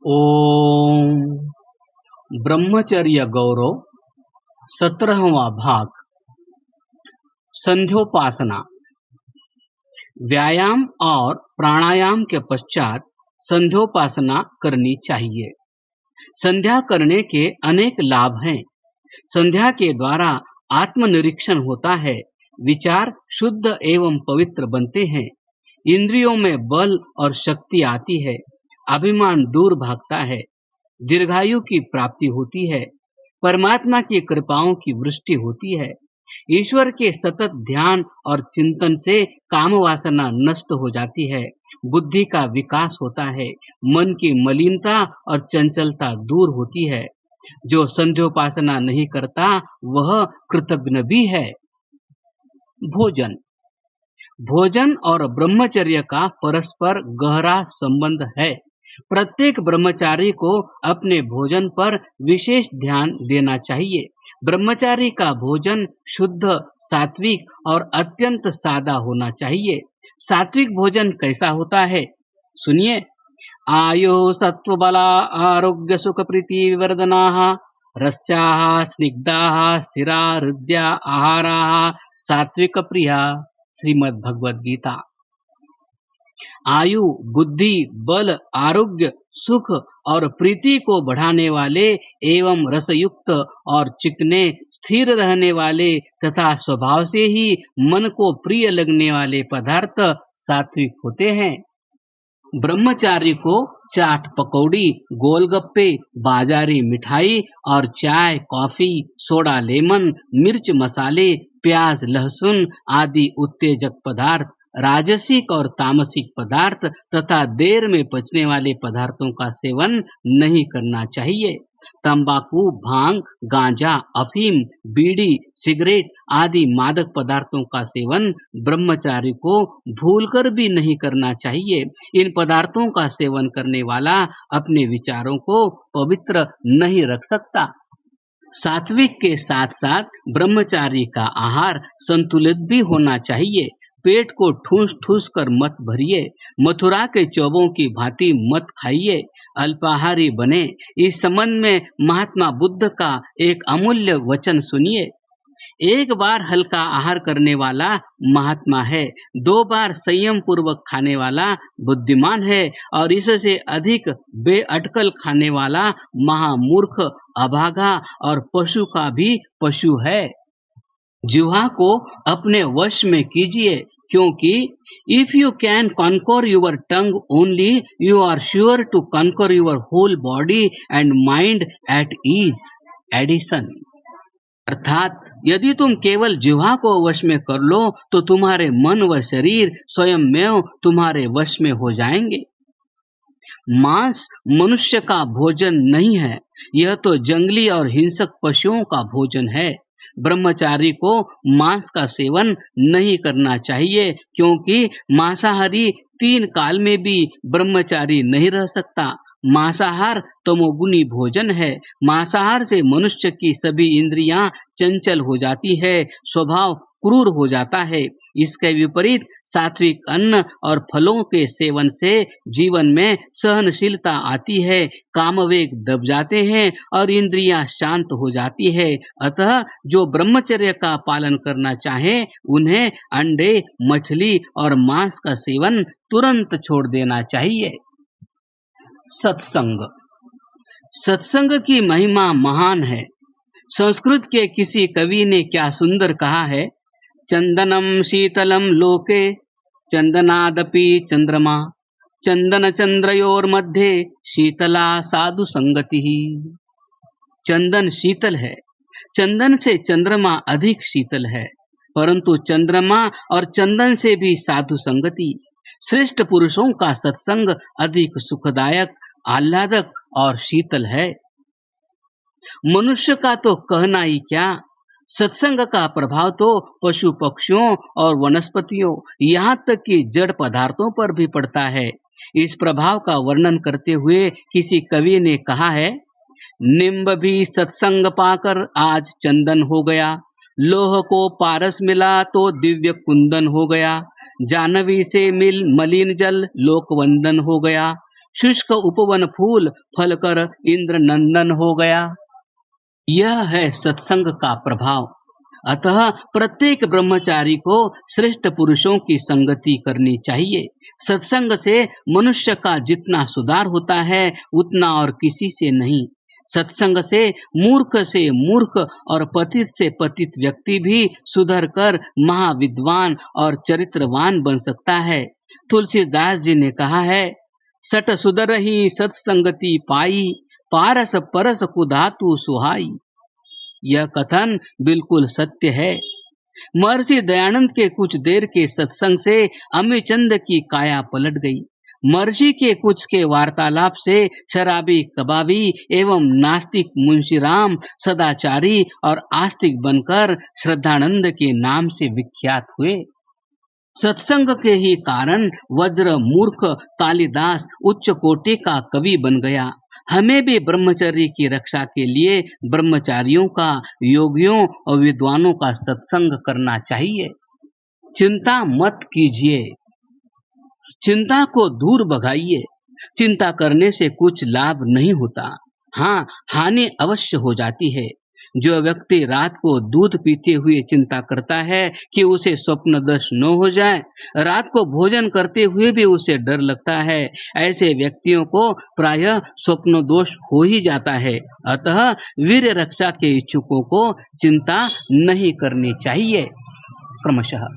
ओम ब्रह्मचर्य गौरव 17वां भाग। संध्योपासना। व्यायाम और प्राणायाम के पश्चात संध्योपासना करनी चाहिए। संध्या करने के अनेक लाभ हैं। संध्या के द्वारा आत्मनिरीक्षण होता है, विचार शुद्ध एवं पवित्र बनते हैं, इंद्रियों में बल और शक्ति आती है, अभिमान दूर भागता है, दीर्घायु की प्राप्ति होती है, परमात्मा की कृपाओं की वृष्टि होती है। ईश्वर के सतत ध्यान और चिंतन से काम वासना नष्ट हो जाती है, बुद्धि का विकास होता है, मन की मलिनता और चंचलता दूर होती है। जो संध्योपासना नहीं करता वह कृतघ्न भी है। भोजन। भोजन और ब्रह्मचर्य का परस्पर गहरा संबंध है। प्रत्येक ब्रह्मचारी को अपने भोजन पर विशेष ध्यान देना चाहिए। ब्रह्मचारी का भोजन शुद्ध, सात्विक और अत्यंत सादा होना चाहिए। सात्विक भोजन कैसा होता है, सुनिए। आयु सत्व बला आरोग्य सुख प्रीति विवर्धनाः रस्याः स्निग्धाः स्थिरा हृदया आहाराः सात्विक प्रिया। श्रीमद् भगवद गीता। आयु, बुद्धि, बल, आरोग्य, सुख और प्रीति को बढ़ाने वाले एवं रसयुक्त और चिकने, स्थिर रहने वाले तथा स्वभाव से ही मन को प्रिय लगने वाले पदार्थ सात्विक होते हैं। ब्रह्मचारी को चाट, पकौड़ी, गोलगप्पे, बाजारी मिठाई और चाय, कॉफी, सोडा, लेमन, मिर्च, मसाले, प्याज, लहसुन आदि उत्तेजक पदार्थ, राजसिक और तामसिक पदार्थ तथा देर में पचने वाले पदार्थों का सेवन नहीं करना चाहिए। तंबाकू, भांग, गांजा, अफीम, बीड़ी, सिगरेट आदि मादक पदार्थों का सेवन ब्रह्मचारी को भूलकर भी नहीं करना चाहिए। इन पदार्थों का सेवन करने वाला अपने विचारों को पवित्र नहीं रख सकता। सात्विक के साथ साथ ब्रह्मचारी का आहार संतुलित भी होना चाहिए। पेट को ठूस ठूस कर मत भरिए, मथुरा के चौबों की भांति मत खाइए, अल्पाहारी बने। इस संबंध में महात्मा बुद्ध का एक अमूल्य वचन सुनिए। एक बार हल्का आहार करने वाला महात्मा है, 2 बार संयम पूर्वक खाने वाला बुद्धिमान है और इससे अधिक बेअटकल खाने वाला महामूर्ख, अभागा और पशु का भी पशु है। जिह्वा को अपने वश में कीजिए, क्योंकि if you can conquer your tongue only, you are sure to conquer your whole body and mind at ease. Edison. अर्थात यदि तुम केवल जिह्वा को वश में कर लो तो तुम्हारे मन व शरीर स्वयं में तुम्हारे वश में हो जाएंगे। मांस मनुष्य का भोजन नहीं है, यह तो जंगली और हिंसक पशुओं का भोजन है। ब्रह्मचारी को मांस का सेवन नहीं करना चाहिए, क्योंकि मांसाहारी 3 काल में भी ब्रह्मचारी नहीं रह सकता। मांसाहार तमोगुनी भोजन है। मांसाहार से मनुष्य की सभी इंद्रियां चंचल हो जाती है, स्वभाव क्रूर हो जाता है। इसके विपरीत सात्विक अन्न और फलों के सेवन से जीवन में सहनशीलता आती है, कामवेग दब जाते हैं और इंद्रियां शांत हो जाती है। अतः जो ब्रह्मचर्य का पालन करना चाहे उन्हें अंडे, मछली और मांस का सेवन तुरंत छोड़ देना चाहिए। सत्संग। सत्संग की महिमा महान है। संस्कृत के किसी कवि ने क्या सुंदर कहा है, चंदनम शीतलम लोके चंदनादपि चंद्रमा चंदन चंद्रयोर मध्ये शीतला साधु संगति। चंदन शीतल है, चंदन से चंद्रमा अधिक शीतल है, परंतु चंद्रमा और चंदन से भी साधु संगति। श्रेष्ठ पुरुषों का सत्संग अधिक सुखदायक, आह्लादक और शीतल है। मनुष्य का तो कहना ही क्या, सत्संग का प्रभाव तो पशु पक्षियों और वनस्पतियों, यहाँ तक कि जड़ पदार्थों पर भी पड़ता है। इस प्रभाव का वर्णन करते हुए किसी कवि ने कहा है, निम्ब भी सत्संग पाकर आज चंदन हो गया, लोह को पारस मिला तो दिव्य कुंदन हो गया, जानवी से मिल मलिन जल लोक वंदन हो गया, शुष्क उपवन फूल फल कर इंद्र नंदन हो गया। यह है सत्संग का प्रभाव। अतः प्रत्येक ब्रह्मचारी को श्रेष्ठ पुरुषों की संगति करनी चाहिए। सत्संग से मनुष्य का जितना सुधार होता है उतना और किसी से नहीं। सत्संग से मूर्ख और पतित से पतित व्यक्ति भी सुधर कर महाविद्वान और चरित्रवान बन सकता है। तुलसीदास जी ने कहा है, सट सुधरहि सत्संगति पाई, पारस परस कुधातु सुहाई। यह कथन बिल्कुल सत्य है। महर्षि दयानंद के कुछ देर के सत्संग से अमीचंद की काया पलट गई। महर्षि के कुछ के वार्तालाप से शराबी कबाबी एवं नास्तिक मुंशीराम सदाचारी और आस्तिक बनकर श्रद्धानंद के नाम से विख्यात हुए। सत्संग के ही कारण वज्र मूर्ख कालिदास उच्च कोटि का कवि बन गया। हमें भी ब्रह्मचर्य की रक्षा के लिए ब्रह्मचारियों का, योगियों और विद्वानों का सत्संग करना चाहिए। चिंता मत कीजिए, चिंता को दूर भगाइए। चिंता करने से कुछ लाभ नहीं होता, हाँ हानि अवश्य हो जाती है। जो व्यक्ति रात को दूध पीते हुए चिंता करता है कि उसे स्वप्न दर्श न हो जाए, रात को भोजन करते हुए भी उसे डर लगता है, ऐसे व्यक्तियों को प्रायः स्वप्न दोष हो ही जाता है। अतः वीर रक्षा के इच्छुकों को चिंता नहीं करनी चाहिए। क्रमशः